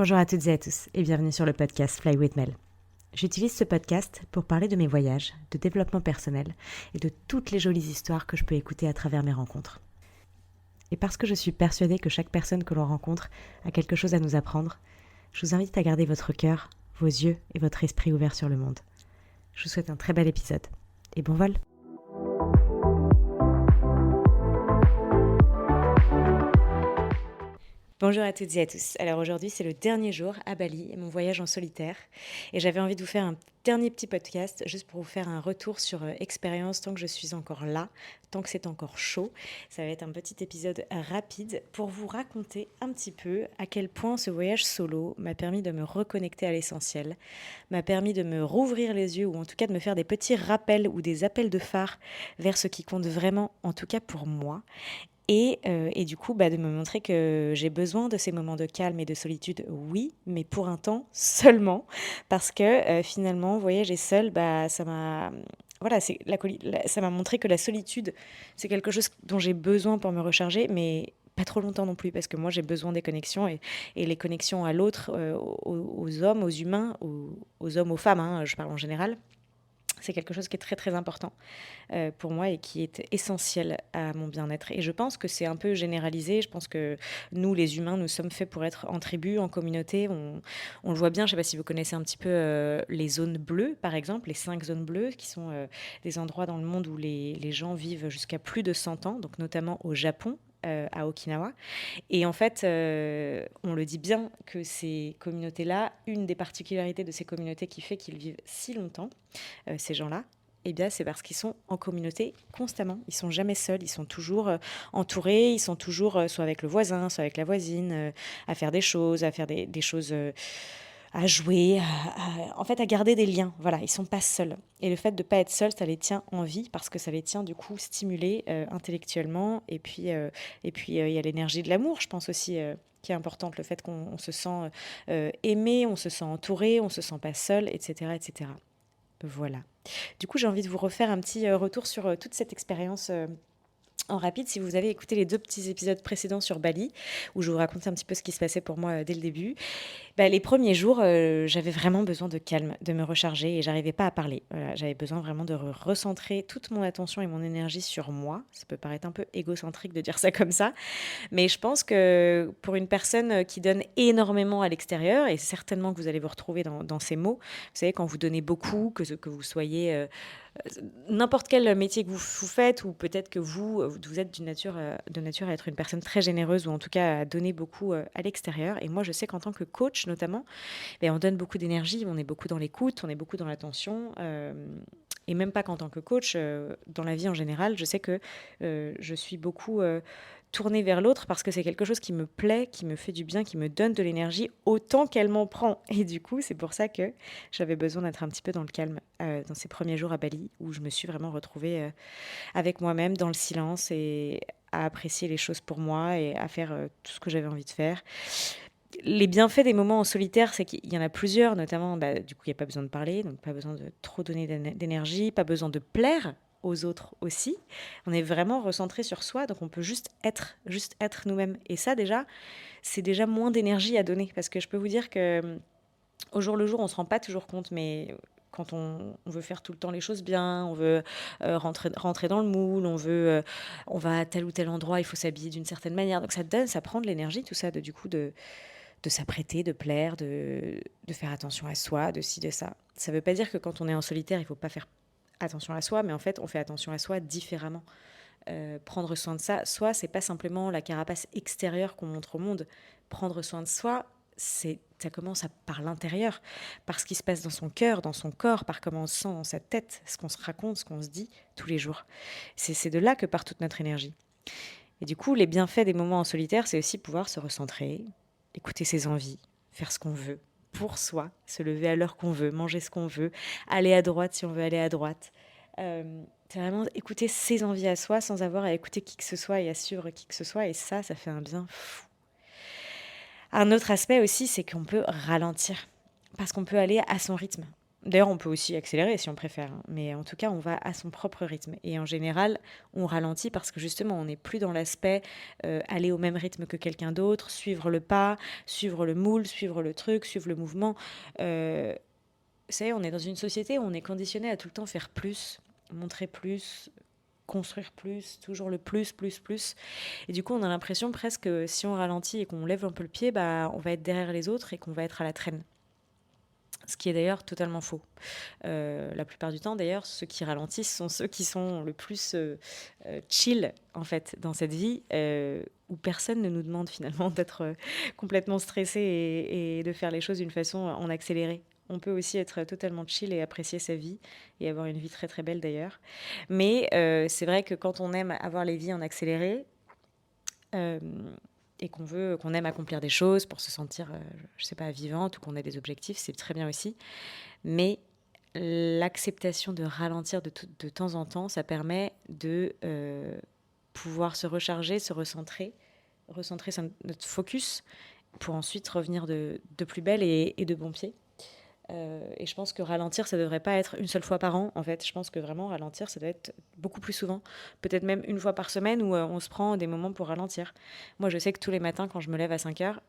Bonjour à toutes et à tous et bienvenue sur le podcast Fly with Mel. J'utilise ce podcast pour parler de mes voyages, de développement personnel et de toutes les jolies histoires que je peux écouter à travers mes rencontres. Et parce que je suis persuadée que chaque personne que l'on rencontre a quelque chose à nous apprendre, je vous invite à garder votre cœur, vos yeux et votre esprit ouverts sur le monde. Je vous souhaite un très bel épisode et bon vol! Bonjour à toutes et à tous. Alors aujourd'hui, c'est le dernier jour à Bali, mon voyage en solitaire. Et j'avais envie de vous faire un dernier petit podcast juste pour vous faire un retour sur expérience tant que je suis encore là, tant que c'est encore chaud. Ça va être un petit épisode rapide pour vous raconter un petit peu à quel point ce voyage solo m'a permis de me reconnecter à l'essentiel, m'a permis de me rouvrir les yeux ou en tout cas de me faire des petits rappels ou des appels de phare vers ce qui compte vraiment, en tout cas pour moi. Et du coup, de me montrer que j'ai besoin de ces moments de calme et de solitude, oui, mais pour un temps seulement. Parce que finalement, voyager seul, ça m'a... Voilà, ça m'a montré que la solitude, c'est quelque chose dont j'ai besoin pour me recharger, mais pas trop longtemps non plus, parce que moi, j'ai besoin des connexions et les connexions à l'autre, aux hommes, aux humains, aux hommes, aux femmes, hein, je parle en général. C'est quelque chose qui est très très important pour moi et qui est essentiel à mon bien-être. Et je pense que c'est un peu généralisé. Je pense que nous, les humains, nous sommes faits pour être en tribu, en communauté. On le voit bien, je ne sais pas si vous connaissez un petit peu les zones bleues, par exemple, les 5 zones bleues, qui sont des endroits dans le monde où les gens vivent jusqu'à plus de 100 ans, donc notamment au Japon, à Okinawa. Et en fait, on le dit bien que ces communautés-là, une des particularités de ces communautés qui fait qu'ils vivent si longtemps, ces gens-là, eh bien, c'est parce qu'ils sont en communauté constamment. Ils sont jamais seuls, ils sont toujours entourés, ils sont toujours soit avec le voisin, soit avec la voisine, à faire des choses, à faire des choses, à jouer, en fait, à garder des liens. Voilà, ils sont pas seuls. Et le fait de ne pas être seul, ça les tient en vie parce que ça les tient du coup stimulés intellectuellement. Et puis, il y a l'énergie de l'amour, je pense aussi. Qui est importante, le fait qu'on se sent aimé, on se sent entouré, on se sent pas seul, etc., etc. Voilà. Du coup, j'ai envie de vous refaire un petit retour sur toute cette expérience en rapide. Si vous avez écouté les 2 petits épisodes précédents sur Bali, où je vous racontais un petit peu ce qui se passait pour moi dès le début, les premiers jours, j'avais vraiment besoin de calme, de me recharger et j'arrivais pas à parler. Voilà, j'avais besoin vraiment de recentrer toute mon attention et mon énergie sur moi. Ça peut paraître un peu égocentrique de dire ça comme ça, mais je pense que pour une personne qui donne énormément à l'extérieur, et certainement que vous allez vous retrouver dans ces mots, vous savez, quand vous donnez beaucoup, que vous soyez n'importe quel métier que vous faites, ou peut-être que vous êtes de nature à être une personne très généreuse, ou en tout cas à donner beaucoup à l'extérieur. Et moi, je sais qu'en tant que coach, notamment, on donne beaucoup d'énergie, on est beaucoup dans l'écoute, on est beaucoup dans l'attention. Et même pas qu'en tant que coach, dans la vie en général, je sais que je suis beaucoup tournée vers l'autre parce que c'est quelque chose qui me plaît, qui me fait du bien, qui me donne de l'énergie autant qu'elle m'en prend. Et du coup, c'est pour ça que j'avais besoin d'être un petit peu dans le calme dans ces premiers jours à Bali où je me suis vraiment retrouvée avec moi-même dans le silence et à apprécier les choses pour moi et à faire tout ce que j'avais envie de faire. Les bienfaits des moments en solitaire, c'est qu'il y en a plusieurs, notamment, du coup, il n'y a pas besoin de parler, donc pas besoin de trop donner d'énergie, pas besoin de plaire aux autres aussi. On est vraiment recentré sur soi, donc on peut juste être nous-mêmes. Et ça, déjà, c'est déjà moins d'énergie à donner, parce que je peux vous dire que au jour le jour, on ne se rend pas toujours compte, mais quand on veut faire tout le temps les choses bien, on veut rentrer dans le moule, on va à tel ou tel endroit, il faut s'habiller d'une certaine manière. Donc ça prend de l'énergie, tout ça, du coup, de s'apprêter, de plaire, de faire attention à soi, de ci, de ça. Ça ne veut pas dire que quand on est en solitaire, il ne faut pas faire attention à soi, mais en fait, on fait attention à soi différemment. Prendre soin de soi, c'est pas simplement la carapace extérieure qu'on montre au monde. Prendre soin de soi, ça commence par l'intérieur, par ce qui se passe dans son cœur, dans son corps, par comment on se sent dans sa tête, ce qu'on se raconte, ce qu'on se dit tous les jours. C'est de là que part toute notre énergie. Et du coup, les bienfaits des moments en solitaire, c'est aussi pouvoir se recentrer, écouter ses envies, faire ce qu'on veut pour soi, se lever à l'heure qu'on veut, manger ce qu'on veut, aller à droite si on veut aller à droite. C'est vraiment écouter ses envies à soi sans avoir à écouter qui que ce soit et à suivre qui que ce soit. Et ça fait un bien fou. Un autre aspect aussi, c'est qu'on peut ralentir parce qu'on peut aller à son rythme. D'ailleurs, on peut aussi accélérer si on préfère, hein, mais en tout cas, on va à son propre rythme et en général, on ralentit parce que justement, on n'est plus dans l'aspect, aller au même rythme que quelqu'un d'autre, suivre le pas, suivre le moule, suivre le truc, suivre le mouvement. Vous savez, on est dans une société où on est conditionné à tout le temps faire plus, montrer plus, construire plus, toujours le plus, plus, plus. Et du coup, on a l'impression presque que si on ralentit et qu'on lève un peu le pied, bah, on va être derrière les autres et qu'on va être à la traîne. Ce qui est d'ailleurs totalement faux. La plupart du temps, d'ailleurs, ceux qui ralentissent sont ceux qui sont le plus chill, en fait, dans cette vie, où personne ne nous demande finalement d'être complètement stressé et de faire les choses d'une façon en accéléré. On peut aussi être totalement chill et apprécier sa vie et avoir une vie très très belle d'ailleurs. Mais c'est vrai que quand on aime avoir les vies en accéléré, euh, et qu'on aime accomplir des choses pour se sentir, je sais pas, vivante ou qu'on ait des objectifs, c'est très bien aussi. Mais l'acceptation de ralentir de temps en temps, ça permet de pouvoir se recharger, se recentrer sur notre focus pour ensuite revenir de plus belle et de bon pied. Et je pense que ralentir, ça ne devrait pas être une seule fois par an. En fait, je pense que vraiment ralentir, ça doit être beaucoup plus souvent. Peut-être même une fois par semaine où on se prend des moments pour ralentir. Moi, je sais que tous les matins, quand je me lève à 5 heures,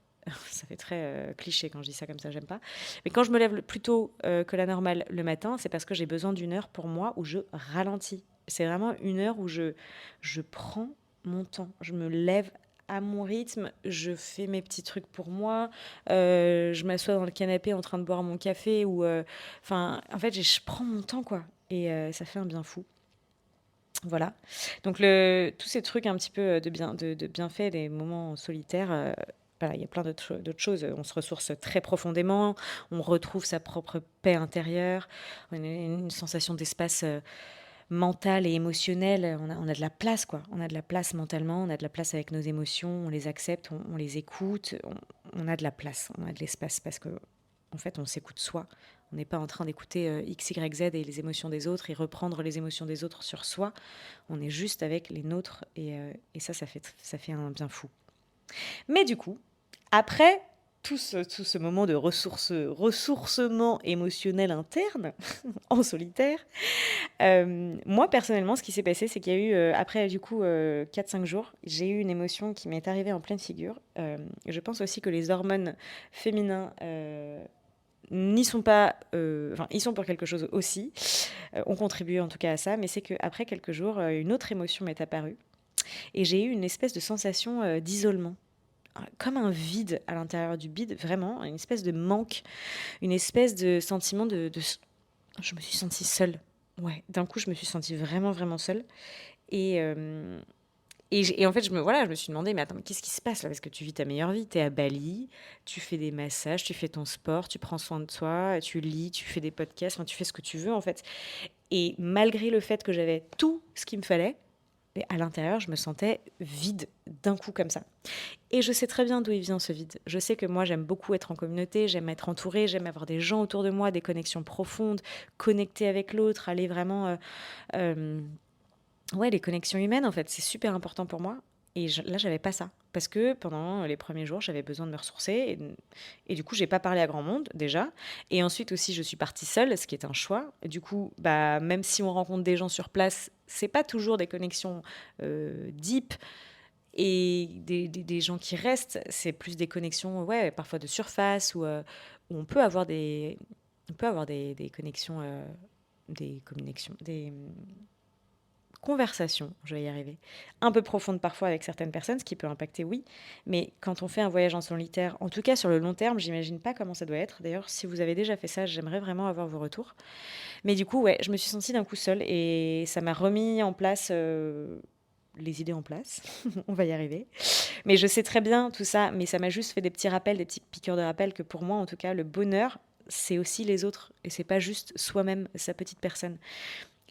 ça fait très cliché quand je dis ça comme ça, j'aime pas. Mais quand je me lève plus tôt que la normale le matin, c'est parce que j'ai besoin d'une heure pour moi où je ralentis. C'est vraiment une heure où je prends mon temps. Je me lève à mon rythme, je fais mes petits trucs pour moi, je m'assois dans le canapé en train de boire mon café ou enfin en fait je prends mon temps quoi et ça fait un bien fou. Voilà. Donc tous ces trucs un petit peu de bienfaits, des moments solitaires, voilà, il y a plein d'autres choses. On se ressource très profondément, on retrouve sa propre paix intérieure, on a une sensation d'espace mental et émotionnel. On a de la place, quoi. On a de la place mentalement, on a de la place avec nos émotions, on les accepte, on les écoute, on a de la place, on a de l'espace parce que en fait, on s'écoute soi. On n'est pas en train d'écouter X, Y, Z et les émotions des autres et reprendre les émotions des autres sur soi. On est juste avec les nôtres et ça fait un bien fou. Mais du coup, après tout ce moment de ressourcement émotionnel interne en solitaire, moi personnellement, ce qui s'est passé, c'est qu'il y a eu, après du coup 4-5 jours, j'ai eu une émotion qui m'est arrivée en pleine figure. Je pense aussi que les hormones féminins n'y sont pas, enfin, ils sont pour quelque chose aussi, ont contribué en tout cas à ça, mais c'est qu'après quelques jours, une autre émotion m'est apparue et j'ai eu une espèce de sensation d'isolement. Comme un vide à l'intérieur du bide, vraiment, une espèce de manque, une espèce de sentiment je me suis sentie seule. Ouais, d'un coup, je me suis sentie vraiment, vraiment seule. Et, et en fait, je me suis demandé, mais attends, mais qu'est-ce qui se passe là? Parce que tu vis ta meilleure vie, tu es à Bali, tu fais des massages, tu fais ton sport, tu prends soin de toi, tu lis, tu fais des podcasts, enfin, tu fais ce que tu veux en fait. Et malgré le fait que j'avais tout ce qu'il me fallait, mais à l'intérieur, je me sentais vide d'un coup comme ça. Et je sais très bien d'où il vient ce vide. Je sais que moi, j'aime beaucoup être en communauté, j'aime être entourée, j'aime avoir des gens autour de moi, des connexions profondes, connecter avec l'autre, aller vraiment euh, ouais, les connexions humaines, en fait, c'est super important pour moi. Et là, j'avais pas ça. Parce que pendant les premiers jours, j'avais besoin de me ressourcer. Et du coup, j'ai pas parlé à grand monde, déjà. Et ensuite aussi, je suis partie seule, ce qui est un choix. Et du coup, bah, même si on rencontre des gens sur place, c'est pas toujours des connexions deep. Et des gens qui restent, c'est plus des connexions, ouais, parfois de surface, où on peut avoir des connexions, des conversations, je vais y arriver, un peu profondes parfois avec certaines personnes, ce qui peut impacter, oui. Mais quand on fait un voyage en solitaire, en tout cas sur le long terme, j'imagine pas comment ça doit être. D'ailleurs, si vous avez déjà fait ça, j'aimerais vraiment avoir vos retours. Mais du coup, ouais, je me suis sentie d'un coup seule et ça m'a remis en place. Les idées en place, on va y arriver. Mais je sais très bien tout ça, mais ça m'a juste fait des petits rappels, des petites piqûres de rappel que pour moi, en tout cas, le bonheur, c'est aussi les autres et c'est pas juste soi-même, sa petite personne.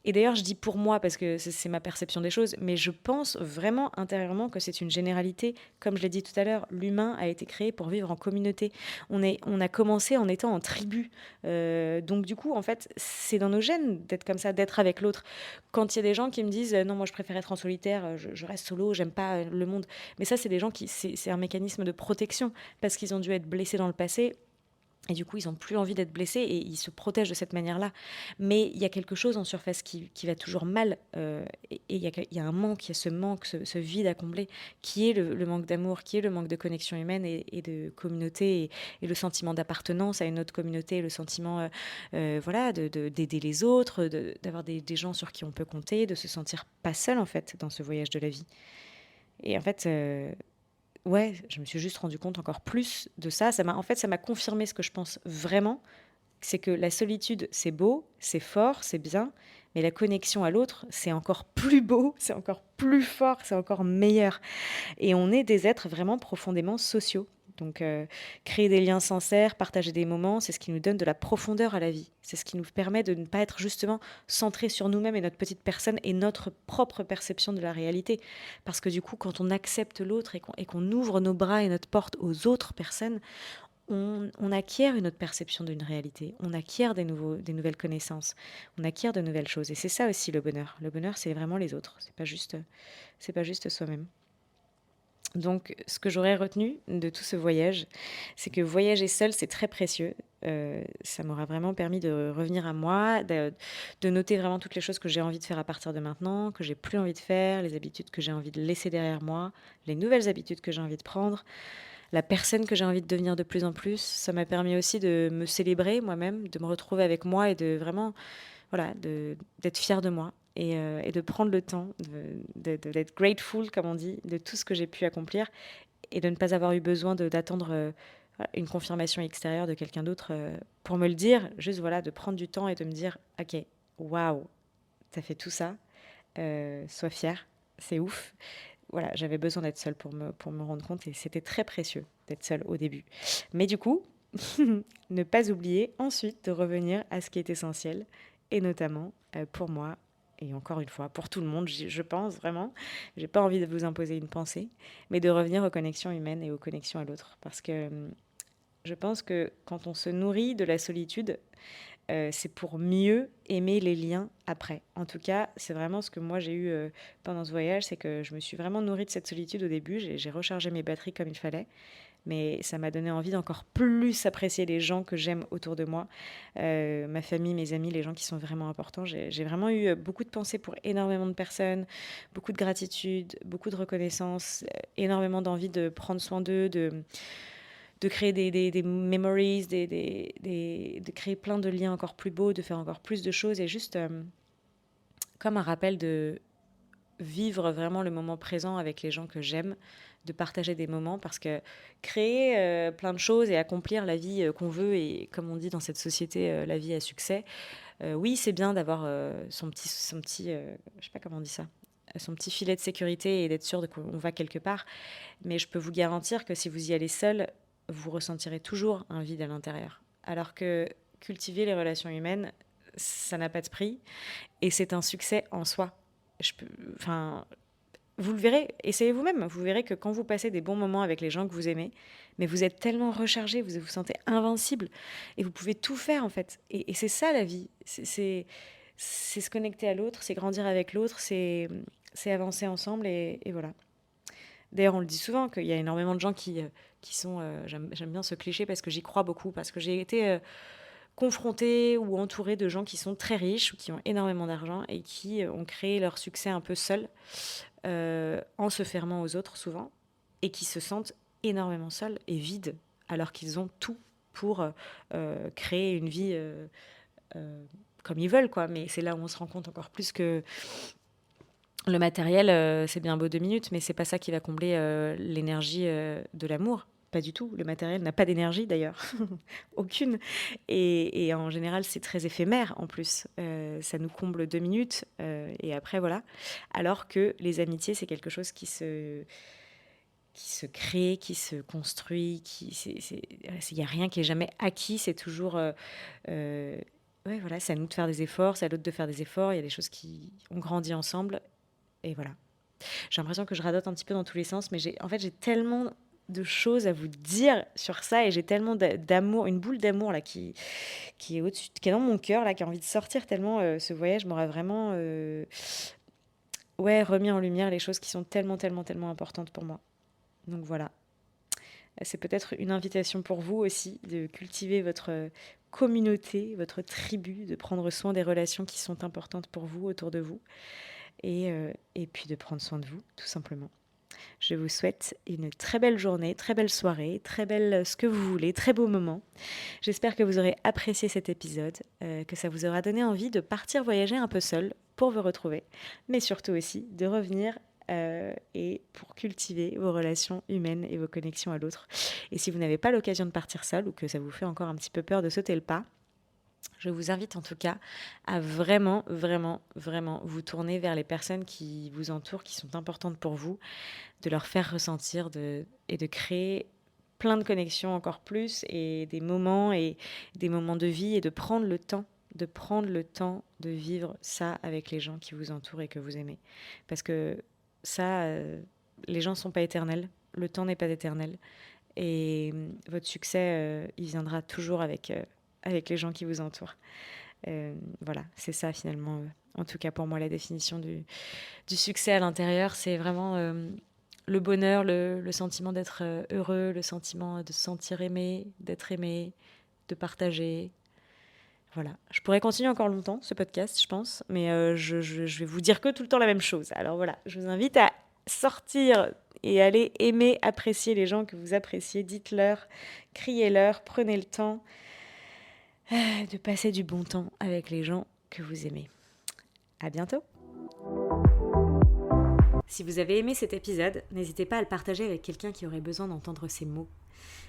Et d'ailleurs, je dis pour moi parce que c'est ma perception des choses, mais je pense vraiment intérieurement que c'est une généralité. Comme je l'ai dit tout à l'heure, l'humain a été créé pour vivre en communauté. On a commencé en étant en tribu. Donc du coup, en fait, c'est dans nos gènes d'être comme ça, d'être avec l'autre. Quand il y a des gens qui me disent non, moi je préfère être en solitaire, je reste solo, j'aime pas le monde. Mais ça, c'est des gens c'est un mécanisme de protection parce qu'ils ont dû être blessés dans le passé et du coup, ils ont plus envie d'être blessés et ils se protègent de cette manière-là. Mais il y a quelque chose en surface qui va toujours mal, et il y a un manque, il y a ce manque, ce vide à combler, qui est le manque d'amour, qui est le manque de connexion humaine et de communauté et le sentiment d'appartenance à une autre communauté, le sentiment, voilà, d'aider les autres, d'avoir des gens sur qui on peut compter, de se sentir pas seul, en fait, dans ce voyage de la vie. Et en fait, ouais, je me suis juste rendu compte encore plus de ça. Ça m'a confirmé ce que je pense vraiment, c'est que la solitude, c'est beau, c'est fort, c'est bien, mais la connexion à l'autre, c'est encore plus beau, c'est encore plus fort, c'est encore meilleur. Et on est des êtres vraiment profondément sociaux. Donc, créer des liens sincères, partager des moments, c'est ce qui nous donne de la profondeur à la vie. C'est ce qui nous permet de ne pas être justement centré sur nous-mêmes et notre petite personne et notre propre perception de la réalité. Parce que du coup, quand on accepte l'autre et qu'on ouvre nos bras et notre porte aux autres personnes, on acquiert une autre perception d'une réalité, on acquiert des nouvelles connaissances, on acquiert de nouvelles choses. Et c'est ça aussi le bonheur. Le bonheur, c'est vraiment les autres, c'est pas juste soi-même. Donc, ce que j'aurais retenu de tout ce voyage, c'est que voyager seul, c'est très précieux. Ça m'aura vraiment permis de revenir à moi, de noter vraiment toutes les choses que j'ai envie de faire à partir de maintenant, que j'ai plus envie de faire, les habitudes que j'ai envie de laisser derrière moi, les nouvelles habitudes que j'ai envie de prendre, la personne que j'ai envie de devenir de plus en plus. Ça m'a permis aussi de me célébrer moi-même, de me retrouver avec moi et de vraiment, voilà, d'être fière de moi et de prendre le temps d'être grateful, comme on dit, de tout ce que j'ai pu accomplir et de ne pas avoir eu besoin d'attendre voilà, une confirmation extérieure de quelqu'un d'autre pour me le dire. Juste, voilà, de prendre du temps et de me dire, ok, waouh, t'as fait tout ça, sois fière, c'est ouf. Voilà, j'avais besoin d'être seule pour me rendre compte et c'était très précieux d'être seule au début. Mais du coup, ne pas oublier ensuite de revenir à ce qui est essentiel et notamment pour moi et encore une fois pour tout le monde, je pense vraiment. J'ai pas envie de vous imposer une pensée, mais de revenir aux connexions humaines et aux connexions à l'autre parce que je pense que quand on se nourrit de la solitude, c'est pour mieux aimer les liens après. En tout cas, c'est vraiment ce que moi j'ai eu pendant ce voyage, c'est que je me suis vraiment nourrie de cette solitude au début, j'ai rechargé mes batteries comme il fallait, mais ça m'a donné envie d'encore plus apprécier les gens que j'aime autour de moi, ma famille, mes amis, les gens qui sont vraiment importants. J'ai vraiment eu beaucoup de pensées pour énormément de personnes, beaucoup de gratitude, beaucoup de reconnaissance, énormément d'envie de prendre soin d'eux, de créer des memories, de créer plein de liens encore plus beaux, de faire encore plus de choses et juste comme un rappel de vivre vraiment le moment présent avec les gens que j'aime, de partager des moments parce que créer plein de choses et accomplir la vie qu'on veut et comme on dit dans cette société, la vie à succès, oui c'est bien d'avoir je sais pas comment on dit ça, son petit filet de sécurité et d'être sûr qu'on va quelque part. Mais je peux vous garantir que si vous y allez seul, vous ressentirez toujours un vide à l'intérieur. Alors que cultiver les relations humaines, ça n'a pas de prix et c'est un succès en soi. Je peux, enfin, vous le verrez, essayez vous-même. Vous verrez que quand vous passez des bons moments avec les gens que vous aimez, mais vous êtes tellement rechargé, vous vous sentez invincible et vous pouvez tout faire en fait. Et c'est ça la vie. C'est se connecter à l'autre, c'est grandir avec l'autre, c'est avancer ensemble et voilà. D'ailleurs, on le dit souvent qu'il y a énormément de gens qui sont. J'aime bien ce cliché parce que j'y crois beaucoup, parce que j'ai été confrontée ou entourée de gens qui sont très riches ou qui ont énormément d'argent et qui ont créé leur succès un peu seuls, en se fermant aux autres souvent, et qui se sentent énormément seuls et vides, alors qu'ils ont tout pour créer une vie comme ils veulent, quoi. Mais c'est là où on se rend compte encore plus que le matériel, c'est bien beau 2 minutes, mais c'est pas ça qui va combler, l'énergie, de l'amour. Pas du tout. Le matériel n'a pas d'énergie d'ailleurs, aucune et en général, c'est très éphémère en plus. Ça nous comble 2 minutes, et après voilà. Alors que les amitiés, c'est quelque chose qui se crée, qui se construit, qui c'est il y a rien qui est jamais acquis, c'est toujours, heu, ouais voilà, c'est à nous de faire des efforts, c'est à l'autre de faire des efforts. Il y a des choses qui on grandit ensemble et voilà. J'ai l'impression que je radote un petit peu dans tous les sens, mais en fait, j'ai tellement de choses à vous dire sur ça et j'ai tellement d'amour, une boule d'amour là qui est au-dessus, qui est dans mon cœur là, qui a envie de sortir tellement ce voyage m'aurait vraiment ouais, remis en lumière les choses qui sont tellement, tellement, tellement importantes pour moi. Donc voilà. C'est peut-être une invitation pour vous aussi de cultiver votre communauté, votre tribu, de prendre soin des relations qui sont importantes pour vous, autour de vous, et puis de prendre soin de vous, tout simplement. Je vous souhaite une très belle journée, très belle soirée, très belle ce que vous voulez, très beau moment. J'espère que vous aurez apprécié cet épisode, que ça vous aura donné envie de partir voyager un peu seul pour vous retrouver, mais surtout aussi de revenir et pour cultiver vos relations humaines et vos connexions à l'autre. Et si vous n'avez pas l'occasion de partir seul ou que ça vous fait encore un petit peu peur de sauter le pas, je vous invite en tout cas à vraiment, vraiment, vraiment vous tourner vers les personnes qui vous entourent, qui sont importantes pour vous, de leur faire ressentir et de créer plein de connexions encore plus et des moments de vie et de prendre le temps de vivre ça avec les gens qui vous entourent et que vous aimez. Parce que ça, les gens ne sont pas éternels, le temps n'est pas éternel et votre succès, il viendra toujours avec les gens qui vous entourent. Voilà, c'est ça finalement, en tout cas pour moi, la définition du succès à l'intérieur, c'est vraiment le bonheur, le sentiment d'être heureux, le sentiment de se sentir aimé, d'être aimé, de partager. Voilà, je pourrais continuer encore longtemps ce podcast, je pense, mais je vais vous dire que tout le temps la même chose. Alors voilà, je vous invite à sortir et aller aimer, apprécier les gens que vous appréciez. Dites-leur, criez-leur, prenez le temps de passer du bon temps avec les gens que vous aimez. À bientôt! Si vous avez aimé cet épisode, n'hésitez pas à le partager avec quelqu'un qui aurait besoin d'entendre ces mots.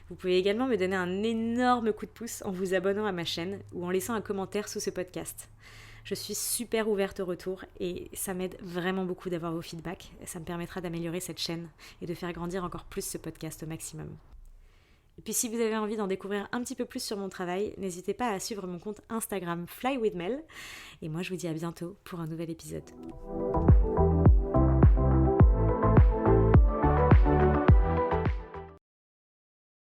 Vous pouvez également me donner un énorme coup de pouce en vous abonnant à ma chaîne ou en laissant un commentaire sous ce podcast. Je suis super ouverte au retour et ça m'aide vraiment beaucoup d'avoir vos feedbacks. Ça me permettra d'améliorer cette chaîne et de faire grandir encore plus ce podcast au maximum. Et puis si vous avez envie d'en découvrir un petit peu plus sur mon travail, n'hésitez pas à suivre mon compte Instagram FlyWithMel. Et moi je vous dis à bientôt pour un nouvel épisode.